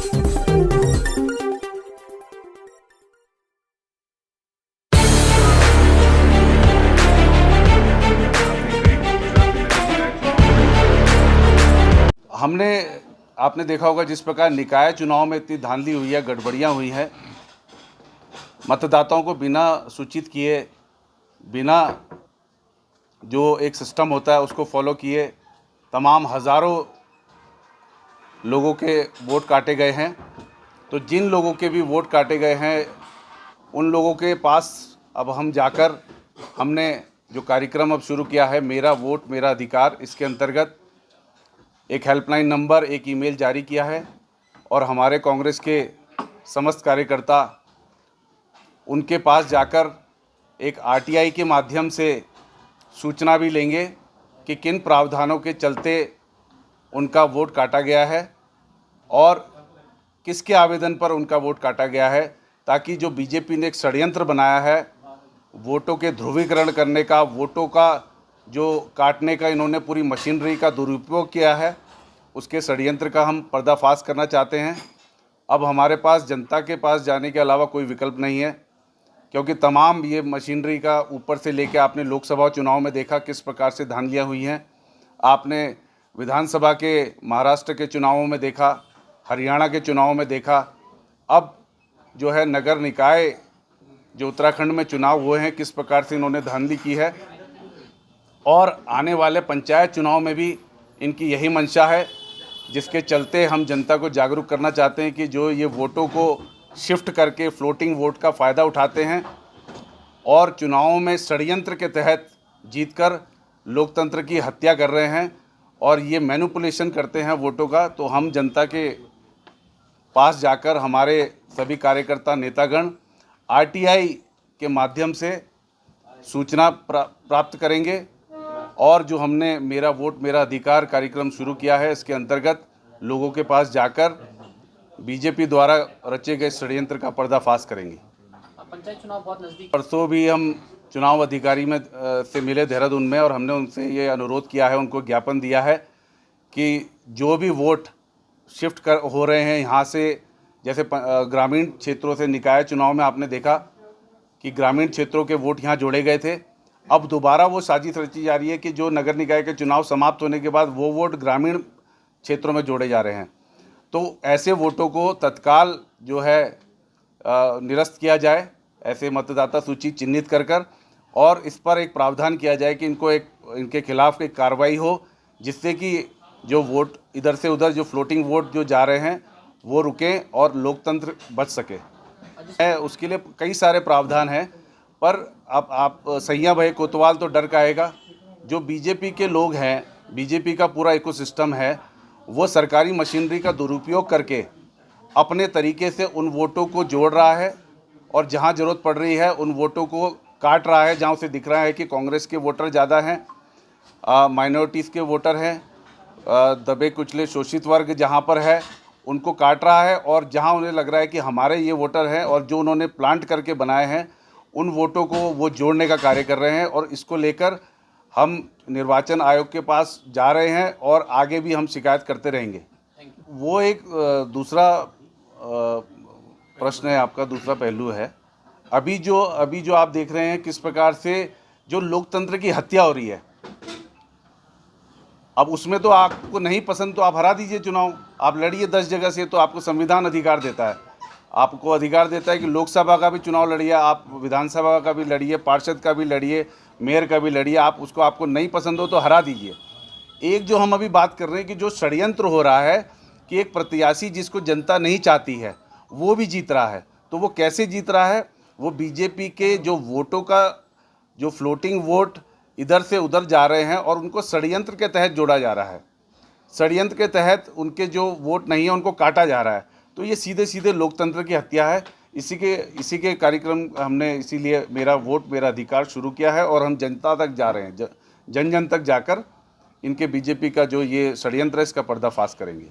हमने आपने देखा होगा जिस प्रकार निकाय चुनाव में इतनी धांधली हुई है, गड़बड़ियाँ हुई हैं, मतदाताओं को बिना सूचित किए, बिना जो एक सिस्टम होता है उसको फॉलो किए तमाम हज़ारों लोगों के वोट काटे गए हैं। तो जिन लोगों के भी वोट काटे गए हैं उन लोगों के पास अब हम जाकर हमने जो कार्यक्रम अब शुरू किया है, मेरा वोट मेरा अधिकार, इसके अंतर्गत एक हेल्पलाइन नंबर, एक ईमेल जारी किया है और हमारे कांग्रेस के समस्त कार्यकर्ता उनके पास जाकर एक आरटीआई के माध्यम से सूचना भी लेंगे कि किन प्रावधानों के चलते उनका वोट काटा गया है और किसके आवेदन पर उनका वोट काटा गया है, ताकि जो बीजेपी ने एक षड्यंत्र बनाया है वोटों के ध्रुवीकरण करने का, वोटों का जो काटने का इन्होंने पूरी मशीनरी का दुरुपयोग किया है, उसके षड्यंत्र का हम पर्दाफाश करना चाहते हैं। अब हमारे पास जनता के पास जाने के अलावा कोई विकल्प नहीं है, क्योंकि तमाम ये मशीनरी का ऊपर से लेकर आपने लोकसभा चुनाव में देखा किस प्रकार से धांधलियाँ हुई हैं, आपने विधानसभा के महाराष्ट्र के चुनावों में देखा, हरियाणा के चुनावों में देखा, अब जो है नगर निकाय जो उत्तराखंड में चुनाव हुए हैं किस प्रकार से इन्होंने धांधली की है, और आने वाले पंचायत चुनाव में भी इनकी यही मंशा है, जिसके चलते हम जनता को जागरूक करना चाहते हैं कि जो ये वोटों को शिफ्ट करके फ्लोटिंग वोट का फ़ायदा उठाते हैं और चुनावों में षड्यंत्र के तहत जीतकर लोकतंत्र की हत्या कर रहे हैं और ये मैनिपुलेशन करते हैं वोटों का, तो हम जनता के पास जाकर हमारे सभी कार्यकर्ता नेतागण आरटीआई के माध्यम से सूचना प्राप्त करेंगे और जो हमने मेरा वोट मेरा अधिकार कार्यक्रम शुरू किया है इसके अंतर्गत लोगों के पास जाकर बीजेपी द्वारा रचे गए षड्यंत्र का पर्दाफाश करेंगे। पंचायत चुनाव बहुत नज़दीक, परसों भी हम चुनाव अधिकारी से मिले देहरादून में और हमने उनसे ये अनुरोध किया है, उनको ज्ञापन दिया है कि जो भी वोट शिफ्ट हो रहे हैं यहाँ से, जैसे ग्रामीण क्षेत्रों से निकाय चुनाव में आपने देखा कि ग्रामीण क्षेत्रों के वोट यहाँ जोड़े गए थे, अब दोबारा वो साजिश रची जा रही है कि जो नगर निकाय के चुनाव समाप्त होने के बाद वो वोट ग्रामीण क्षेत्रों में जोड़े जा रहे हैं। तो ऐसे वोटों को तत्काल जो है निरस्त किया जाए, ऐसे मतदाता सूची चिन्हित कर और इस पर एक प्रावधान किया जाए कि इनके खिलाफ एक कार्रवाई हो, जिससे कि जो वोट इधर से उधर जो फ्लोटिंग वोट जो जा रहे हैं वो रुकें और लोकतंत्र बच सके। उसके लिए कई सारे प्रावधान हैं, पर अब आप सैया भाई कोतवाल तो डर काहेगा। जो बीजेपी के लोग हैं, बीजेपी का पूरा इकोसिस्टम है, वो सरकारी मशीनरी का दुरुपयोग करके अपने तरीके से उन वोटों को जोड़ रहा है और जहां ज़रूरत पड़ रही है उन वोटों को काट रहा है, जहां उसे दिख रहा है कि कांग्रेस के वोटर ज़्यादा हैं, माइनॉरिटीज़ के वोटर हैं, दबे कुचले शोषित वर्ग जहां पर है उनको काट रहा है, और जहां उन्हें लग रहा है कि हमारे ये वोटर हैं और जो उन्होंने प्लांट करके बनाए हैं उन वोटों को वो जोड़ने का कार्य कर रहे हैं। और इसको लेकर हम निर्वाचन आयोग के पास जा रहे हैं और आगे भी हम शिकायत करते रहेंगे। वो एक दूसरा प्रश्न है आपका, दूसरा पहलू है। अभी जो आप देख रहे हैं किस प्रकार से जो लोकतंत्र की हत्या हो रही है, अब उसमें तो आपको नहीं पसंद तो आप हरा दीजिए चुनाव, आप लड़िए 10 जगह से, तो आपको संविधान अधिकार देता है, आपको अधिकार देता है कि लोकसभा का भी चुनाव लड़िए, आप विधानसभा का भी लड़िए, पार्षद का भी लड़िए, मेयर का भी लड़िए, आपको नहीं पसंद हो तो हरा दीजिए। एक जो हम अभी बात कर रहे हैं कि जो षड्यंत्र हो रहा है कि एक प्रत्याशी जिसको जनता नहीं चाहती है वो भी जीत रहा है, तो वो कैसे जीत रहा है? वो बीजेपी के जो वोटों का जो फ्लोटिंग वोट इधर से उधर जा रहे हैं और उनको षड्यंत्र के तहत जोड़ा जा रहा है, षड्यंत्र के तहत उनके जो वोट नहीं है उनको काटा जा रहा है। तो ये सीधे सीधे लोकतंत्र की हत्या है। इसी के कार्यक्रम हमने इसीलिए मेरा वोट मेरा अधिकार शुरू किया है और हम जनता तक जा रहे हैं, जन जन तक जाकर इनके बीजेपी का जो ये षड्यंत्र है इसका पर्दाफाश करेंगे।